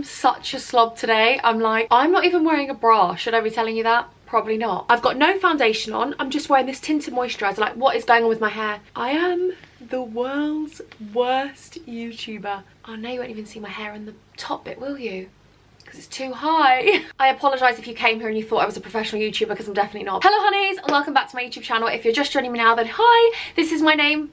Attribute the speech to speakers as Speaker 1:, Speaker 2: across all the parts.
Speaker 1: I'm such a slob today. I'm like, I'm not even wearing a bra. Should I be telling you that? Probably not. I've got no foundation on. I'm just wearing this tinted moisturiser. Like, what is going on with my hair? I am the world's worst YouTuber. Oh, now you won't even see my hair in the top bit, will you? Because it's too high. I apologise if you came here and you thought I was a professional YouTuber, because I'm definitely not. Hello honeys, and welcome back to my YouTube channel. If you're just joining me now, then hi, this is my name.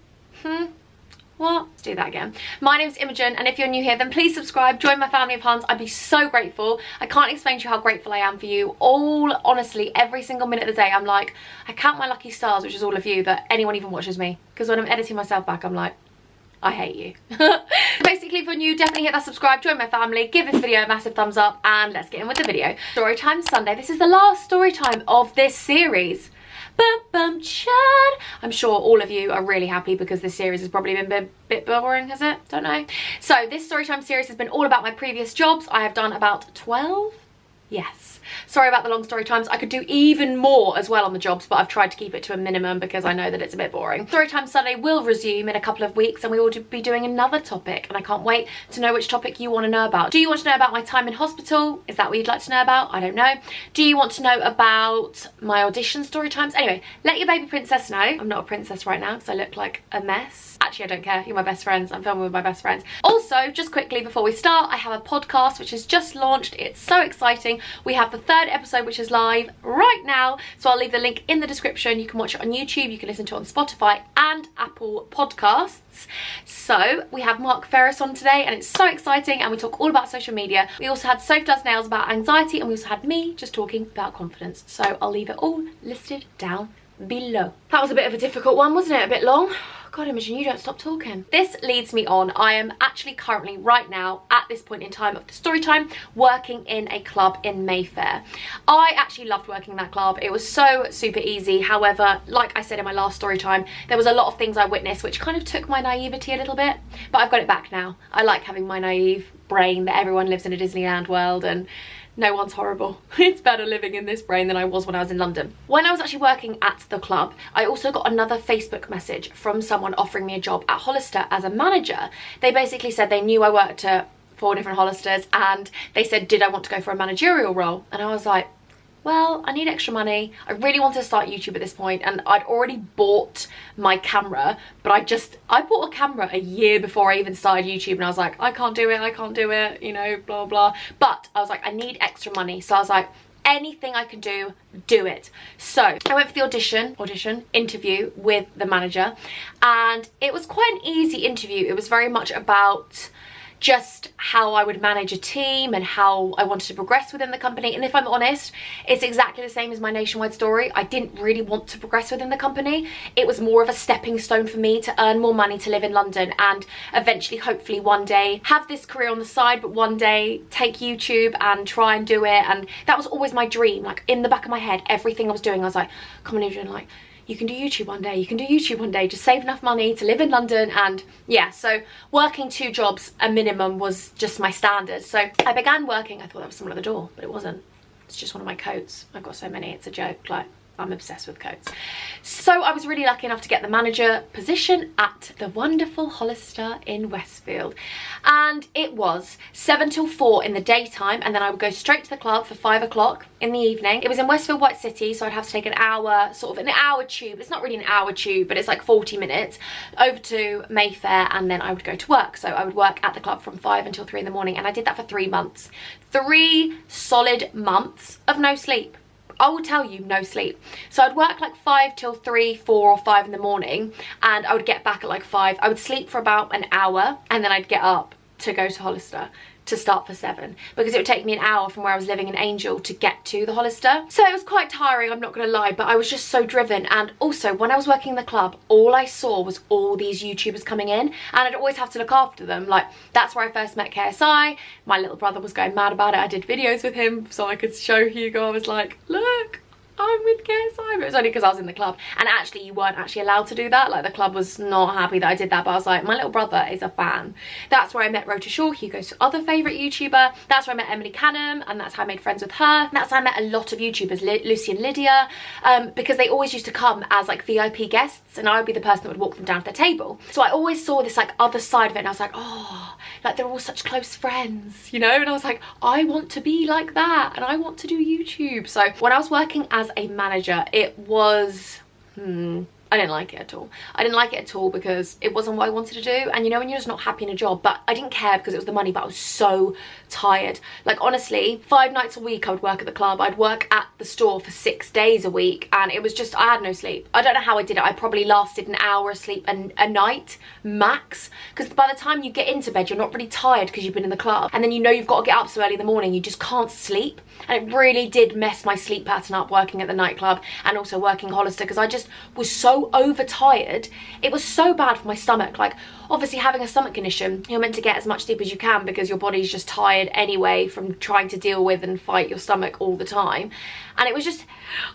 Speaker 1: What? Let's do that again. My name's Imogen, and if you're new here, then please subscribe, join my family of Huns. I'd be so grateful. I can't explain to you how grateful I am for you. Honestly, every single minute of the day, I'm like, I count my lucky stars, which is all of you, that anyone even watches me. Because when I'm editing myself back, I'm like, I hate you. Basically, if you're new, definitely hit that subscribe, join my family, give this video a massive thumbs up, and let's get in with the video. Storytime Sunday. This is the last story time of this series. Bum, bum, chad. I'm sure all of you are really happy because this series has probably been a bit boring, has it? Don't know. So this Storytime series has been all about my previous jobs. I have done about 12. Yes. Sorry about the long story times. I could do even more as well on the jobs, but I've tried to keep it to a minimum because I know that it's a bit boring. Storytime Sunday will resume in a couple of weeks, and we will be doing another topic, and I can't wait to know which topic you want to know about. Do you want to know about my time in hospital? Is that what you'd like to know about? I don't know. Do you want to know about my audition story times? Anyway, let your baby princess know. I'm not a princess right now because I look like a mess. Actually, I don't care. You're my best friends. I'm filming with my best friends. Also, just quickly before we start, I have a podcast which has just launched. It's so exciting. We have the third episode which is live right now, so I'll leave the link in the description. You can watch it on YouTube, you can listen to it on Spotify and Apple Podcasts. So we have Mark Ferris on today, and it's so exciting, and we talk all about social media. We also had Soph Does Nails about anxiety, and we also had me just talking about confidence. So I'll leave it all listed down below. That was a bit of a difficult one, wasn't it? A bit long. God, Imogen, you don't stop talking. This leads me on. I am actually currently, right now, at this point in time of the story time, working in a club in Mayfair. I actually loved working in that club. It was so super easy. However, like I said in my last story time, there was a lot of things I witnessed which kind of took my naivety a little bit, but I've got it back now. I like having my naive brain that everyone lives in a Disneyland world and no one's horrible. It's better living in this brain than I was when I was in London. When I was actually working at the club, I also got another Facebook message from someone offering me a job at Hollister as a manager. They basically said they knew I worked at 4 different Hollisters, and they said, did I want to go for a managerial role? And I was like, well, I need extra money. I really wanted to start YouTube at this point, and I'd already bought my camera, but I bought a camera a year before I even started YouTube, and I was like, I can't do it, you know, blah, blah. But I was like, I need extra money. So I was like, anything I can do, do it. So I went for the interview with the manager, and it was quite an easy interview. It was very much about just how I would manage a team and how I wanted to progress within the company. And if I'm honest, it's exactly the same as my nationwide story. I didn't really want to progress within the company. It was more of a stepping stone for me to earn more money to live in London and eventually, hopefully one day, have this career on the side, but one day take YouTube and try and do it. And that was always my dream. Like, in the back of my head, everything I was doing, I was like, come on, Adrian, like, you can do YouTube one day, you can do YouTube one day, just save enough money to live in London. And yeah, so working 2 jobs a minimum was just my standard. So I began working. I thought that was someone at the door, but it wasn't. It's just one of my coats. I've got so many, it's a joke. Like, I'm obsessed with coats. So I was really lucky enough to get the manager position at the wonderful Hollister in Westfield. And it was 7 till 4 in the daytime, and then I would go straight to the club for 5 o'clock in the evening. It was in Westfield White City, so I'd have to take an hour, sort of an hour tube. It's not really an hour tube, but it's like 40 minutes over to Mayfair, and then I would go to work. So I would work at the club from 5 until 3 in the morning, and I did that for 3 months. 3 solid months of no sleep. I will tell you, no sleep. So I'd work like 5 till 3, 4 or 5 in the morning, and I would get back at like 5. I would sleep for about an hour, and then I'd get up to go to Hollister to start for 7, because it would take me an hour from where I was living in Angel to get to the Hollister. So it was quite tiring, I'm not gonna lie, but I was just so driven. And also, when I was working in the club, all I saw was all these YouTubers coming in, and I'd always have to look after them. Like, that's where I first met KSI. My little brother was going mad about it. I did videos with him so I could show Hugo. I was like, look, I'm with KSI. It was only because I was in the club, and actually you weren't actually allowed to do that. Like, the club was not happy that I did that, but I was like, my little brother is a fan. That's where I met Rota Shaw, Hugo's other favourite YouTuber. That's where I met Emily Canham, and that's how I made friends with her. That's how I met a lot of YouTubers, Lucy and Lydia, because they always used to come as like VIP guests, and I would be the person that would walk them down to their table. So I always saw this like other side of it, and I was like, oh, like they're all such close friends, you know? And I was like, I want to be like that, and I want to do YouTube. So when I was working as a manager, it was I didn't like it at all. I didn't like it at all because it wasn't what I wanted to do. And you know when you're just not happy in a job, but I didn't care because it was the money, but I was so tired. Like, honestly, 5 nights a week I would work at the club. I'd work at the store for 6 days a week, and it was just, I had no sleep. I don't know how I did it. I probably lasted an hour of sleep a night max, because by the time you get into bed you're not really tired because you've been in the club, and then you know you've got to get up so early in the morning, you just can't sleep. And it really did mess my sleep pattern up working at the nightclub and also working Hollister, because I just was so overtired. It was so bad for my stomach. Like, obviously having a stomach condition, you're meant to get as much sleep as you can because your body's just tired anyway from trying to deal with and fight your stomach all the time. And it was just,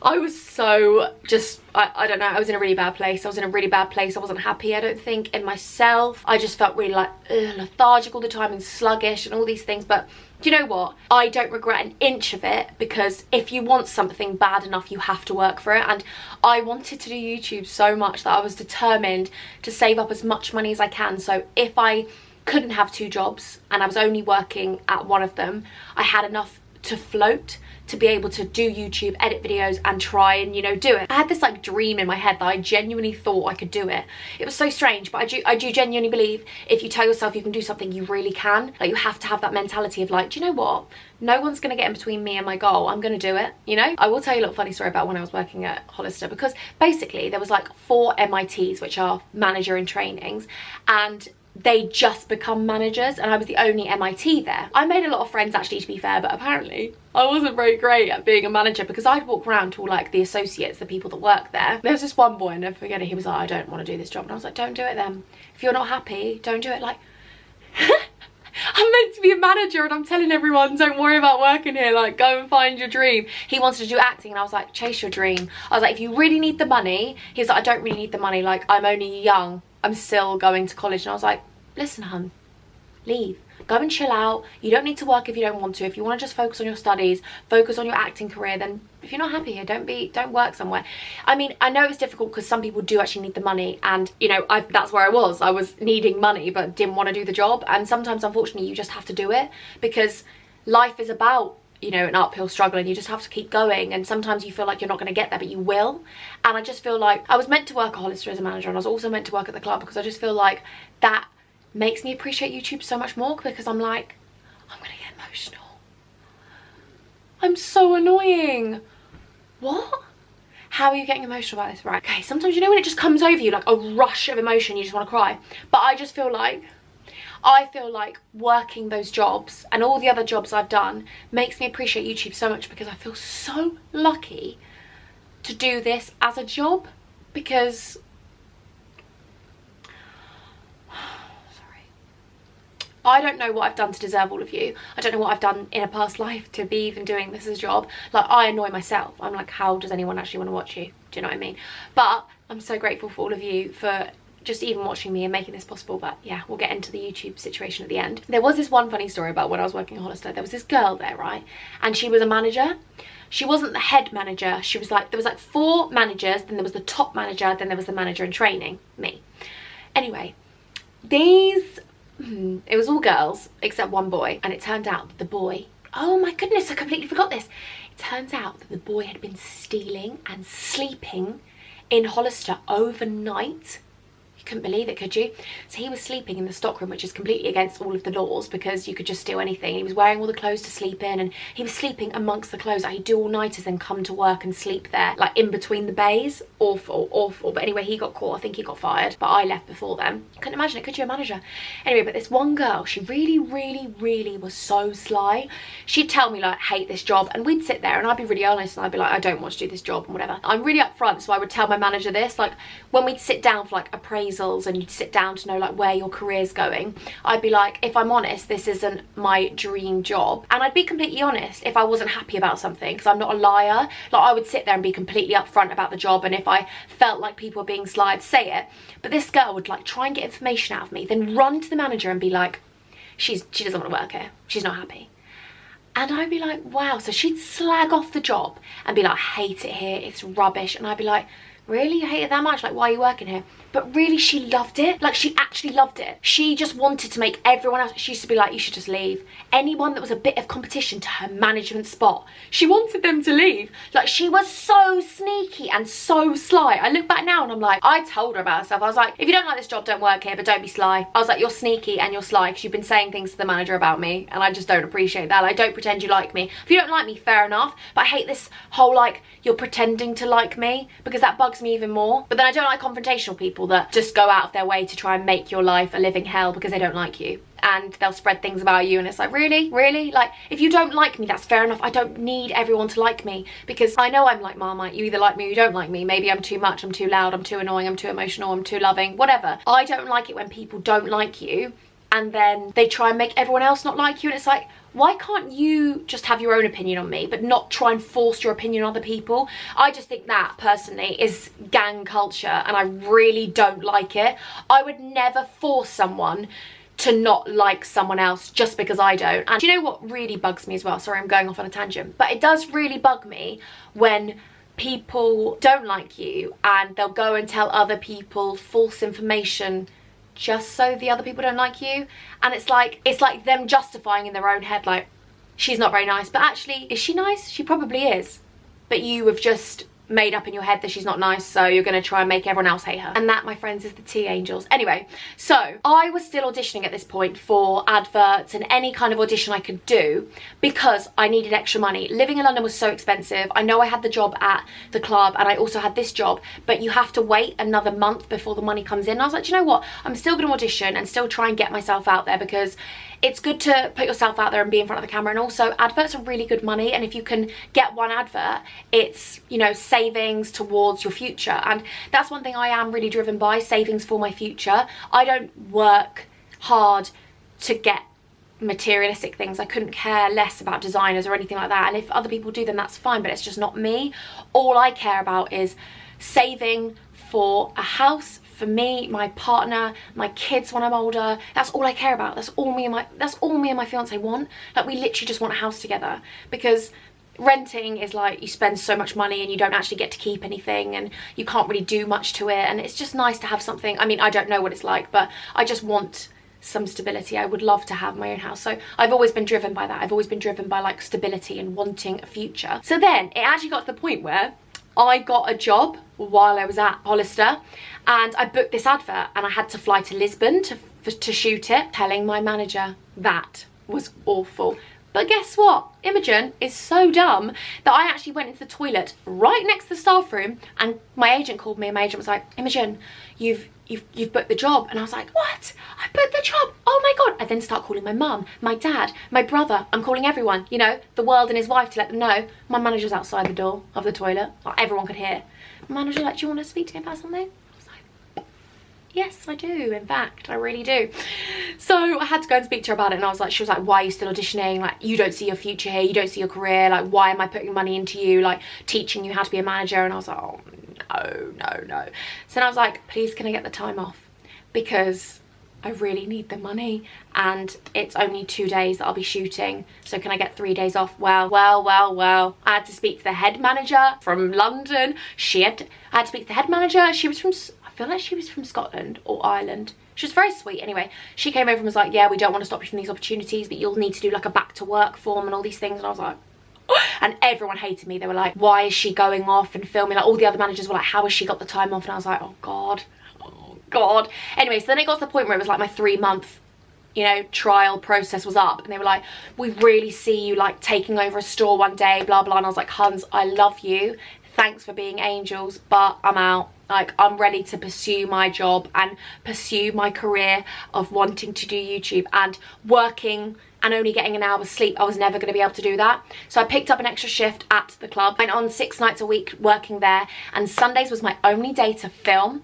Speaker 1: I was so just, I don't know, I was in a really bad place. I was in a really bad place. I wasn't happy, I don't think, in myself. I just felt really like lethargic all the time and sluggish and all these things. But do you know what? I don't regret an inch of it, because if you want something bad enough, you have to work for it. And I wanted to do YouTube so much that I was determined to save up as much money as I can. So if I couldn't have 2 jobs and I was only working at one of them, I had enough to float to be able to do YouTube, edit videos, and try and, you know, do it. I had this like dream in my head that I genuinely thought I could do it. It was so strange, but I do genuinely believe if you tell yourself you can do something, you really can. Like, you have to have that mentality of like, do you know what? No one's gonna get in between me and my goal. I'm gonna do it, you know? I will tell you a little funny story about when I was working at Hollister, because basically there was like 4 MITs, which are manager in trainings, and they just become managers, and I was the only MIT there. I made a lot of friends actually, to be fair, but apparently I wasn't very great at being a manager, because I'd walk around to all like the associates, the people that work there. There was this one boy, and never forget it, he was like, I don't want to do this job. And I was like, don't do it then. If you're not happy, don't do it. Like, I'm meant to be a manager and I'm telling everyone, don't worry about working here, like, go and find your dream. He wanted to do acting, and I was like, chase your dream. I was like, if you really need the money. He was like, I don't really need the money, like, I'm only young, I'm still going to college. And I was like, listen, hun, leave, go and chill out. You don't need to work if you don't want to. If you want to just focus on your studies, focus on your acting career, then if you're not happy here, don't work somewhere. I mean, I know it's difficult because some people do actually need the money, and you know, that's where I was needing money but didn't want to do the job. And sometimes, unfortunately, you just have to do it, because life is about, you know, an uphill struggle, and you just have to keep going. And sometimes you feel like you're not going to get there, but you will. And I just feel like I was meant to work at Hollister as a manager, and I was also meant to work at the club, because I just feel like that makes me appreciate YouTube so much more, because I'm like, I'm gonna get emotional. I'm so annoying. What? How are you getting emotional about this? Right, okay, sometimes, you know, when it just comes over you like a rush of emotion, you just want to cry. But I just feel like, working those jobs and all the other jobs I've done makes me appreciate YouTube so much, because I feel so lucky to do this as a job. Because I don't know what I've done to deserve all of you. I don't know what I've done in a past life to be even doing this as a job. Like, I annoy myself. I'm like, how does anyone actually want to watch you? Do you know what I mean? But I'm so grateful for all of you for just even watching me and making this possible. But yeah, we'll get into the YouTube situation at the end. There was this one funny story about when I was working at Hollister. There was this girl there, right? And she was a manager. She wasn't the head manager. She was like, there was like 4 managers, then there was the top manager, then there was the manager in training, me. Anyway, it was all girls except one boy, and it turned out that the boy, oh my goodness, I completely forgot this. It turns out that the boy had been stealing and sleeping in Hollister overnight. You couldn't believe it, could you? So he was sleeping in the stockroom, which is completely against all of the laws, because you could just steal anything. He was wearing all the clothes to sleep in, and he was sleeping amongst the clothes. Like, he'd do all-nighters, then come to work and sleep there, like in between the bays. Awful, awful. But anyway, he got caught. I think he got fired, but I left before then. Couldn't imagine it, could you, a manager? Anyway, but this one girl, she really, really, really was so sly. She'd tell me, like, hate this job, and we'd sit there and I'd be really honest, and I'd be like, I don't want to do this job and whatever. I'm really upfront, so I would tell my manager this, like, when we'd sit down for like appraisal appraisals and you'd sit down to know like where your career's going, I'd be like, if I'm honest, this isn't my dream job. And I'd be completely honest if I wasn't happy about something, because I'm not a liar. Like, I would sit there and be completely upfront about the job, and if I felt like people were being sly, I'd say it. But this girl would like try and get information out of me, then run to the manager and be like, she doesn't want to work here, she's not happy. And I'd be like, wow. So she'd slag off the job and be like, I hate it here, it's rubbish. And I'd be like, really? You hate it that much? Like, why are you working here? But really, she loved it. Like, she actually loved it. She just wanted to make everyone else, she used to be like, you should just leave. Anyone that was a bit of competition to her management spot, she wanted them to leave. Like, she was so sneaky and so sly. I look back now and I'm like, I told her about herself. I was like, if you don't like this job, don't work here, but don't be sly. I was like, you're sneaky and you're sly because you've been saying things to the manager about me, and I just don't appreciate that. Like, don't pretend you like me. If you don't like me, fair enough. But I hate this whole, like, you're pretending to like me, because that bugs me even more. But then I don't like confrontational people that just go out of their way to try and make your life a living hell because they don't like you, and they'll spread things about you, and it's like, really? Like, if you don't like me, that's fair enough. I don't need everyone to like me, because I know I'm like Marmite. You either like me or you don't like me. Maybe I'm too much, I'm too loud, I'm too annoying, I'm too emotional, I'm too loving, whatever. I don't like it when people don't like you and then they try and make everyone else not like you, and it's like, why can't you just have your own opinion on me but not try and force your opinion on other people? I just think that, personally, is gang culture, and I really don't like it. I would never force someone to not like someone else just because I don't. And do you know what really bugs me as well? Sorry, I'm going off on a tangent, but it does really bug me when people don't like you and they'll go and tell other people false information just so the other people don't like you. And it's like them justifying in their own head, like, she's not very nice, but actually, is she nice? She probably is, but you have just made up in your head that she's not nice, so you're going to try and make everyone else hate her. And that, my friends, is the tea angels. Anyway, so I was still auditioning at this point for adverts and any kind of audition I could do because I needed extra money. Living in London was so expensive. I know I had the job at the club and I also had this job, but you have to wait another month before the money comes in. And I was like, do you know what? I'm still going to audition and still try and get myself out there, because it's good to put yourself out there and be in front of the camera. And also, adverts are really good money, and if you can get one advert, it's, you know, savings towards your future. And that's one thing I am really driven by, savings for my future. I don't work hard to get materialistic things. I couldn't care less about designers or anything like that, and if other people do, then that's fine, but it's just not me. All I care about is saving for a house, for me, my partner, my kids when I'm older. That's all I care about. That's all me and my fiance want. Like, we literally just want a house together, because renting is like, you spend so much money and you don't actually get to keep anything, and you can't really do much to it, and it's just nice to have something. I mean, I don't know what it's like, but I just want some stability. I would love to have my own house. So I've always been driven by that. I've always been driven by like stability and wanting a future. So then it actually got to the point where I got a job while I was at Hollister, and I booked this advert and I had to fly to Lisbon to shoot it. Telling my manager that was awful. But guess what? Imogen is so dumb that I actually went into the toilet right next to the staff room, and my agent called me, and my agent was like, Imogen, you've booked the job. And I was like, what? I booked the job? Oh my God. I then start calling my mum, my dad, my brother. I'm calling everyone, you know, the world and his wife, to let them know. My manager's outside the door of the toilet. Like, everyone could hear. My manager like, do you want to speak to me about something? I was like, yes, I do. In fact, I really do. So I had to go and speak to her about it, and I was like, she was like, why are you still auditioning? Like, you don't see your future here. You don't see your career. Like, why am I putting money into you? Like, teaching you how to be a manager? And I was like, oh, no. So then I was like, please, can I get the time off? Because I really need the money, and it's only 2 days that I'll be shooting, so can I get 3 days off? Well. I had to speak to the head manager from London. I had to speak to the head manager. She was from, I feel like she was from Scotland or Ireland. She was very sweet. Anyway, she came over and was like, yeah, we don't want to stop you from these opportunities, but you'll need to do like a back to work form and all these things. And I was like, and everyone hated me. They were like, why is she going off and filming? Like, all the other managers were like, how has she got the time off? And I was like, oh God. Anyway, so then it got to the point where it was like my 3-month, you know, trial process was up, and they were like, we really see you like taking over a store one day, blah blah. And I was like, Huns, I love you, thanks for being angels, but I'm out. Like, I'm ready to pursue my job and pursue my career of wanting to do YouTube, and working and only getting an hour's sleep, I was never going to be able to do that. So I picked up an extra shift at the club, went on 6 nights a week working there, and Sundays was my only day to film.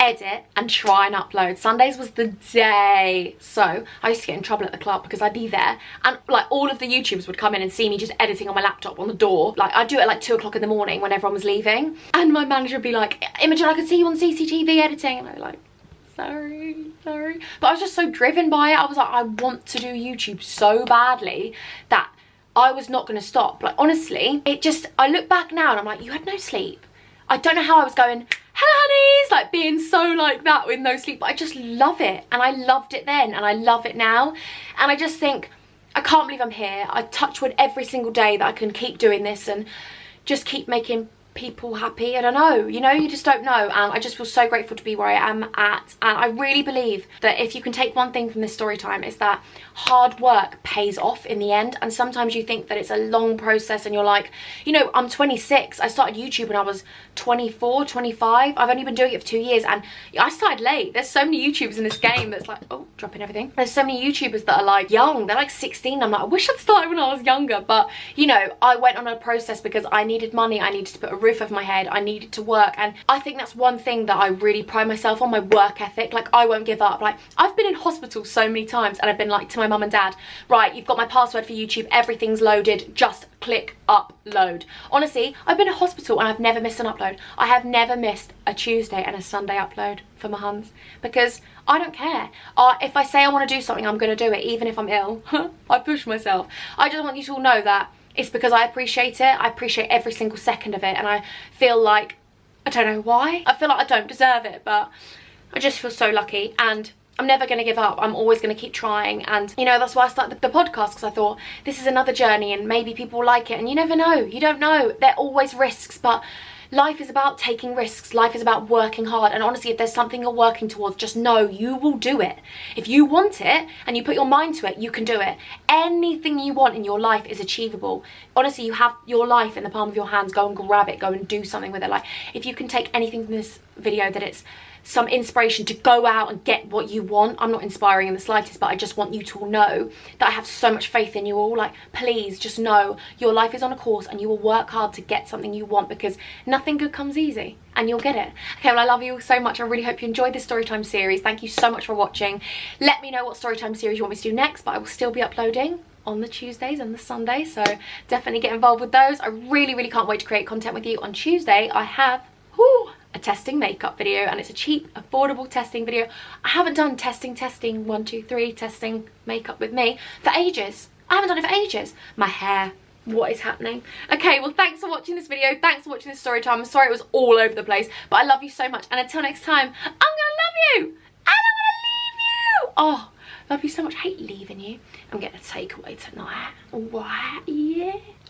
Speaker 1: edit and try and upload. Sundays was the day. So I used to get in trouble at the club because I'd be there and like all of the YouTubers would come in and see me just editing on my laptop on the door. Like I'd do it at like 2 o'clock in the morning when everyone was leaving, and my manager would be like, Imogen, I could see you on CCTV editing, and I'd be like, sorry. But I was just so driven by it. I was like, I want to do YouTube so badly that I was not going to stop. Like honestly, it just, I look back now and I'm like, you had no sleep. I don't know how I was going, hello honeys, like being so like that with no sleep, but I just love it. And I loved it then and I love it now. And I just think, I can't believe I'm here. I touch wood every single day that I can keep doing this and just keep making people happy. I don't know, you know, you just don't know. And I just feel so grateful to be where I am at. And I really believe that if you can take one thing from this story time, is that hard work pays off in the end. And sometimes you think that it's a long process and you're like, you know, I'm 26. I started YouTube when I was 24, 25. I've only been doing it for 2 years and I started late. There's so many YouTubers in this game that's like, oh, dropping everything. There's so many YouTubers that are like young. They're like 16. I'm like, I wish I'd started when I was younger. But, you know, I went on a process because I needed money. I needed to put a roof over my head. I needed to work. And I think that's one thing that I really pride myself on, my work ethic. Like, I won't give up. Like, I've been in hospital so many times and I've been like to my mum and dad, right, you've got my password for YouTube. Everything's loaded. Just click upload. Honestly, I've been in hospital and I've never missed an upload. I have never missed a Tuesday and a Sunday upload for my huns because I don't care. If I say I want to do something, I'm going to do it even if I'm ill. I push myself. I just want you to all know that it's because I appreciate it. I appreciate every single second of it, and I feel like, I don't know why, I feel like I don't deserve it, but I just feel so lucky. And I'm never going to give up. I'm always going to keep trying. And, you know, that's why I started the podcast, because I thought this is another journey and maybe people will like it. And you never know. You don't know. There are always risks, but life is about taking risks. Life is about working hard. And honestly, if there's something you're working towards, just know you will do it. If you want it and you put your mind to it, you can do it. Anything you want in your life is achievable. Honestly, you have your life in the palm of your hands. Go and grab it. Go and do something with it. Like, if you can take anything from this video, that it's some inspiration to go out and get what you want. I'm not inspiring in the slightest, but I just want you to all know that I have so much faith in you all. Like, please just know your life is on a course and you will work hard to get something you want, because nothing good comes easy and you'll get it. Okay, well, I love you all so much. I really hope you enjoyed this storytime series. Thank you so much for watching. Let me know what storytime series you want me to do next, but I will still be uploading on the Tuesdays and the Sundays, so definitely get involved with those. I really can't wait to create content with you. On Tuesday I have a testing makeup video, and it's a cheap, affordable testing video. I haven't done testing 1 2 3 testing makeup with me for ages. I haven't done it for ages. My hair, what is happening? Okay, well, thanks for watching this video. Thanks for watching this story time. I'm sorry it was all over the place, but I love you so much, and until next time, I'm gonna love you and I'm gonna leave you. Oh, love you so much. I hate leaving you. I'm getting a takeaway tonight. What? Yeah.